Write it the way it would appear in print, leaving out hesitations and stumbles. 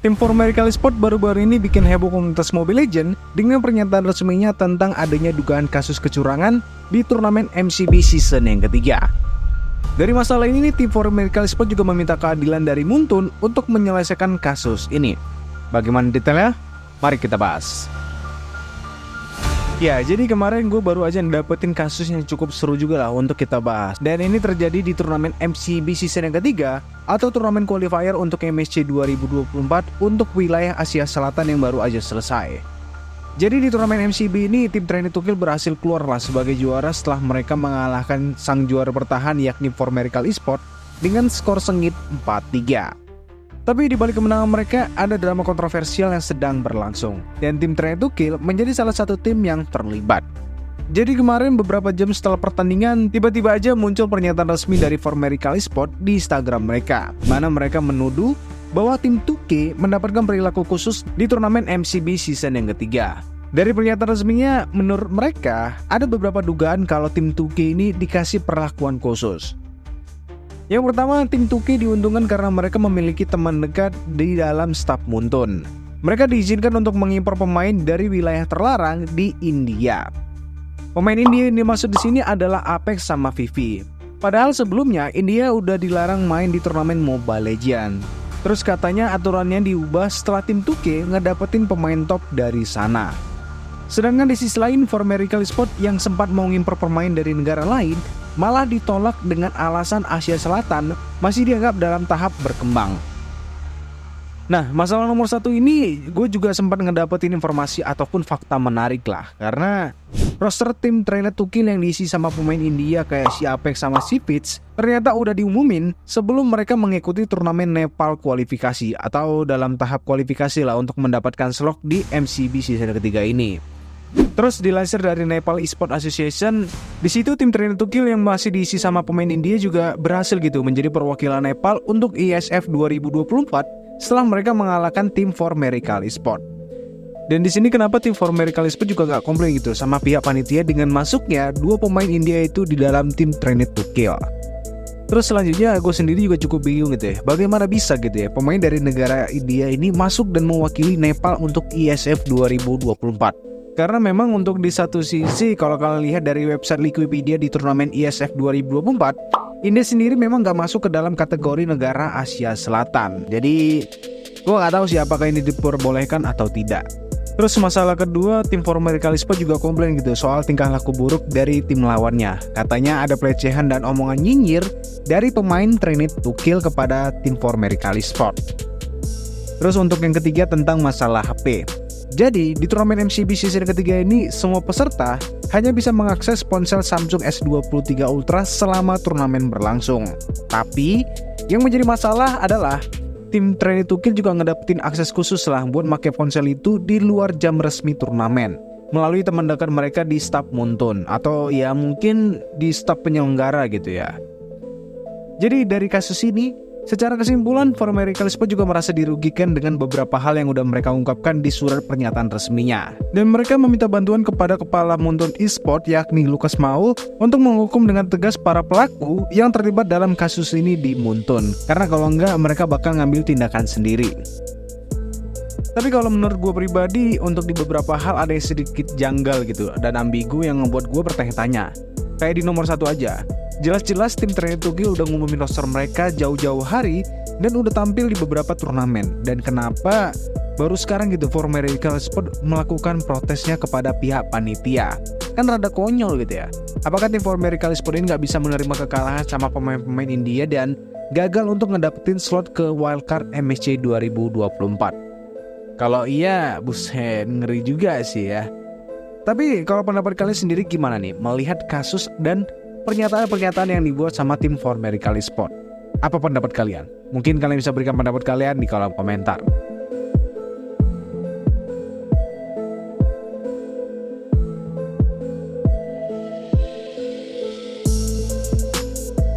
Tim For Miracle Esports baru-baru ini bikin heboh komunitas Mobile Legends dengan pernyataan resminya tentang adanya dugaan kasus kecurangan di turnamen MCB season yang ketiga. Dari masalah ini, tim For Miracle Esports juga meminta keadilan dari Muntun untuk menyelesaikan kasus ini. Bagaimana detailnya? Mari kita bahas. Ya, jadi kemarin gue baru aja dapetin kasus yang cukup seru juga lah untuk kita bahas. Dan ini terjadi di turnamen MCB season yang ketiga atau turnamen qualifier untuk MSC 2024 untuk wilayah Asia Selatan yang baru aja selesai. Jadi di turnamen MCB ini tim Trinity Tukil berhasil keluarlah sebagai juara setelah mereka mengalahkan sang juara bertahan yakni For Miracle Esports dengan skor sengit 4-3. Tapi di balik kemenangan mereka ada drama kontroversial yang sedang berlangsung dan tim Trinity Tukil menjadi salah satu tim yang terlibat. Jadi kemarin beberapa jam setelah pertandingan tiba-tiba aja muncul pernyataan resmi dari For Miracle Esports di Instagram mereka, mana mereka menuduh bahwa tim 2K mendapatkan perilaku khusus di turnamen MCB season yang ketiga. Dari pernyataan resminya, menurut mereka ada beberapa dugaan kalau tim 2K ini dikasih perlakuan khusus. Yang pertama, tim 2K diuntungkan karena mereka memiliki teman dekat di dalam staf Muntun. Mereka diizinkan untuk mengimpor pemain dari wilayah terlarang di India. Pemain India yang dimaksud di sini adalah Apex sama Vivi. Padahal sebelumnya India udah dilarang main di turnamen Mobile Legends. Terus katanya aturannya diubah setelah tim 2K ngedapetin pemain top dari sana. Sedangkan di sisi lain, For Miracle Esports yang sempat mau ngimpor pemain dari negara lain malah ditolak dengan alasan Asia Selatan masih dianggap dalam tahap berkembang. Nah, masalah nomor satu ini gue juga sempat ngedapetin informasi ataupun fakta menarik lah. Karena roster tim Trinity Tukil yang diisi sama pemain India kayak si Apex sama si Fitz ternyata udah diumumin sebelum mereka mengikuti turnamen Nepal kualifikasi atau dalam tahap kualifikasi lah untuk mendapatkan slot di MCB season ketiga ini. Terus dilansir dari Nepal Esports Association, di situ tim Trinity Tukil yang masih diisi sama pemain India juga berhasil gitu menjadi perwakilan Nepal untuk ISF 2024 setelah mereka mengalahkan tim For Miracle Esports. Dan di sini kenapa tim For Miracle Esports juga gak komplain gitu sama pihak panitia dengan masuknya dua pemain India itu di dalam tim Trinity Tukil. Terus selanjutnya gue sendiri juga cukup bingung gitu ya, bagaimana bisa gitu ya pemain dari negara India ini masuk dan mewakili Nepal untuk ISF 2024. Karena memang untuk di satu sisi kalau kalian lihat dari website Liquipedia di turnamen ISF 2024, India sendiri memang gak masuk ke dalam kategori negara Asia Selatan. Jadi gue gak tahu sih apakah ini diperbolehkan atau tidak. Terus masalah kedua, tim For Miracle Esports juga komplain gitu soal tingkah laku buruk dari tim lawannya. Katanya ada pelecehan dan omongan nyinyir dari pemain Trinity Tukil kepada tim For Miracle Esports. Terus untuk yang ketiga tentang masalah HP. Jadi, di turnamen MCB season ketiga ini, semua peserta hanya bisa mengakses ponsel Samsung S23 Ultra selama turnamen berlangsung. Tapi, yang menjadi masalah adalah tim Trinity Tukil juga ngedapetin akses khusus lah buat pakai ponsel itu di luar jam resmi turnamen melalui teman dekat mereka di staf Muntun atau ya mungkin di staf penyelenggara gitu ya. Jadi dari kasus ini, secara kesimpulan, For Miracle Esports juga merasa dirugikan dengan beberapa hal yang udah mereka ungkapkan di surat pernyataan resminya. Dan mereka meminta bantuan kepada Kepala Muntun Esports yakni Lukas Maul untuk menghukum dengan tegas para pelaku yang terlibat dalam kasus ini di Muntun. Karena kalau enggak mereka bakal ngambil tindakan sendiri. Tapi kalau menurut gue pribadi, untuk di beberapa hal ada yang sedikit janggal gitu dan ambigu yang membuat gue bertanya-tanya. Kayak di nomor satu aja, jelas-jelas tim Trinity Tukil udah ngumumin roster mereka jauh-jauh hari dan udah tampil di beberapa turnamen. Dan kenapa baru sekarang gitu For Miracle Esports melakukan protesnya kepada pihak panitia? Kan rada konyol gitu ya. Apakah tim For Miracle Esports ini gak bisa menerima kekalahan sama pemain-pemain India dan gagal untuk ngedapetin slot ke wildcard MSC 2024? Kalau iya, buset, ngeri juga sih ya. Tapi kalau pendapat kalian sendiri gimana nih melihat kasus dan pernyataan-pernyataan yang dibuat sama tim For Miracle Esports? Apa pendapat kalian? Mungkin kalian bisa berikan pendapat kalian di kolom komentar.